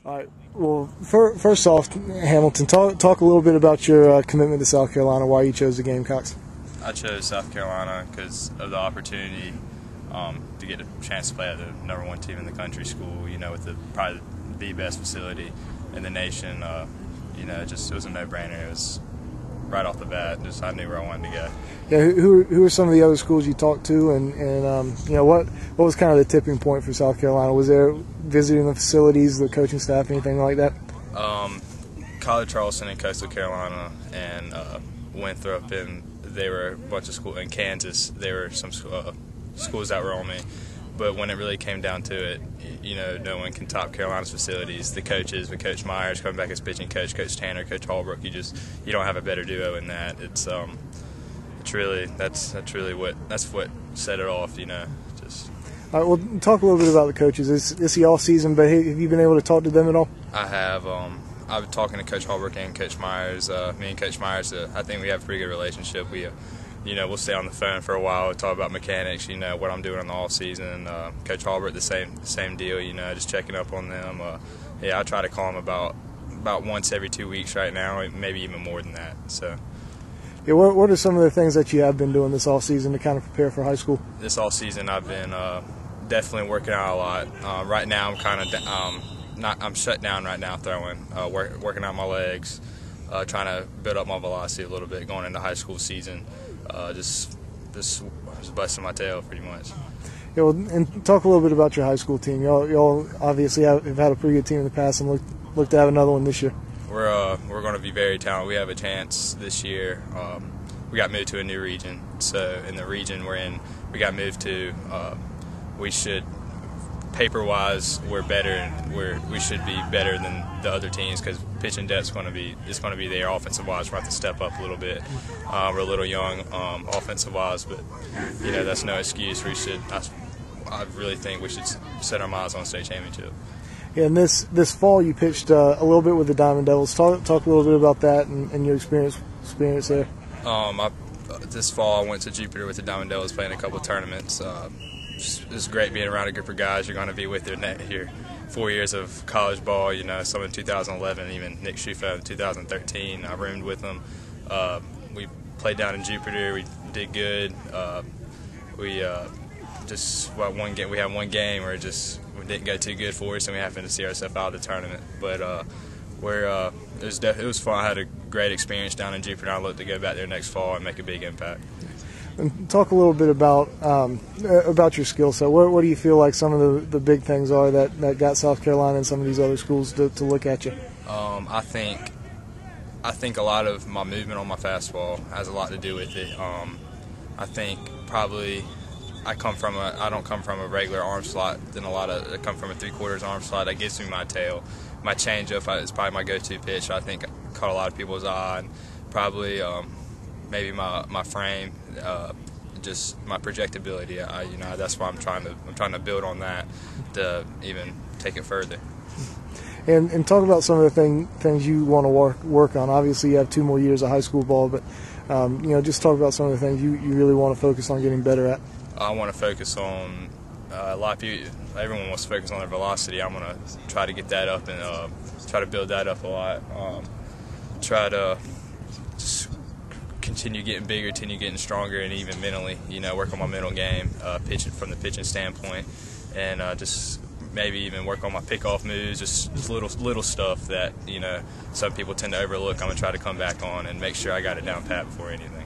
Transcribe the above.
All right. Well, first off, Hamilton, talk a little bit about your commitment to South Carolina. Why you chose the Gamecocks? I chose South Carolina because of the opportunity to get a chance to play at the #1 team in the country school. You know, with probably the best facility in the nation. It was a no-brainer. It was right off the bat. I knew where I wanted to go. Yeah. Who are some of the other schools you talked to, and what was kind of the tipping point for South Carolina? Was there visiting the facilities, the coaching staff, anything like that? College Charleston and Coastal Carolina and Winthrop, and they were a bunch of schools in Kansas. There were some schools that were on me. But when it really came down to it, no one can top Carolina's facilities. The coaches, with Coach Myers coming back as pitching coach, Coach Tanner, Coach Holbrook, you don't have a better duo in that. That's what set it off. All right. Well, talk a little bit about the coaches. It's the off season, but have you been able to talk to them at all? I have. I've been talking to Coach Holbrook and Coach Myers. Me and Coach Myers, I think we have a pretty good relationship. We'll stay on the phone for a while, talk about mechanics, what I'm doing in the off season. Coach Holbrook, the same deal, just checking up on them. I try to call them about once every 2 weeks right now, maybe even more than that. So. Yeah, what are some of the things that you have been doing this off season to kind of prepare for high school? This off season, I've been definitely working out a lot. Right now, I'm kind of I'm shut down right now throwing, working out my legs, trying to build up my velocity a little bit going into high school season. Just busting my tail pretty much. Yeah, well, and talk a little bit about your high school team. Y'all obviously have had a pretty good team in the past and look to have another one this year. We're going to be very talented. We have a chance this year. We got moved to a new region, so in the region we're in, we got moved to. We should, paper-wise, we're better, and we should be better than the other teams because pitching depth is going to be there. Offensive-wise, we're going to have to step up a little bit. We're a little young offensive-wise, but that's no excuse. I really think we should set our minds on a state championship. Yeah, and this fall you pitched a little bit with the Diamond Devils. Talk a little bit about that and your experience there. This fall I went to Jupiter with the Diamond Devils, playing a couple of tournaments. It's great being around a group of guys you're going to be with your 4 years of college ball. Some in 2011, even Nick Schufeld in 2013. I roomed with them. We played down in Jupiter. We did good. We had one game where it didn't go too good for us, and we happened to see ourselves out of the tournament. But it was fun. I had a great experience down in Jupiter, and I look to go back there next fall and make a big impact. And talk a little bit about your skill set. What do you feel like some of the big things are that got South Carolina and some of these other schools to look at you? I think a lot of my movement on my fastball has a lot to do with it. I think probably I don't come from a regular arm slot. I come from a 3/4 arm slot. That gives me my tail. My changeup is probably my go-to pitch. I think I caught a lot of people's eye, and probably maybe my frame, just my projectability. That's why I'm trying to build on that to even take it further. And talk about some of the things you want to work on. Obviously, you have 2 more years of high school ball, but just talk about some of the things you really want to focus on getting better at. I want to focus on a lot of people. Everyone wants to focus on their velocity. I'm going to try to get that up and try to build that up a lot. Try to just continue getting bigger, continue getting stronger, and even mentally, work on my mental game, pitching from the pitching standpoint, and just maybe even work on my pickoff moves, just little stuff that some people tend to overlook. I'm going to try to come back on and make sure I got it down pat before anything.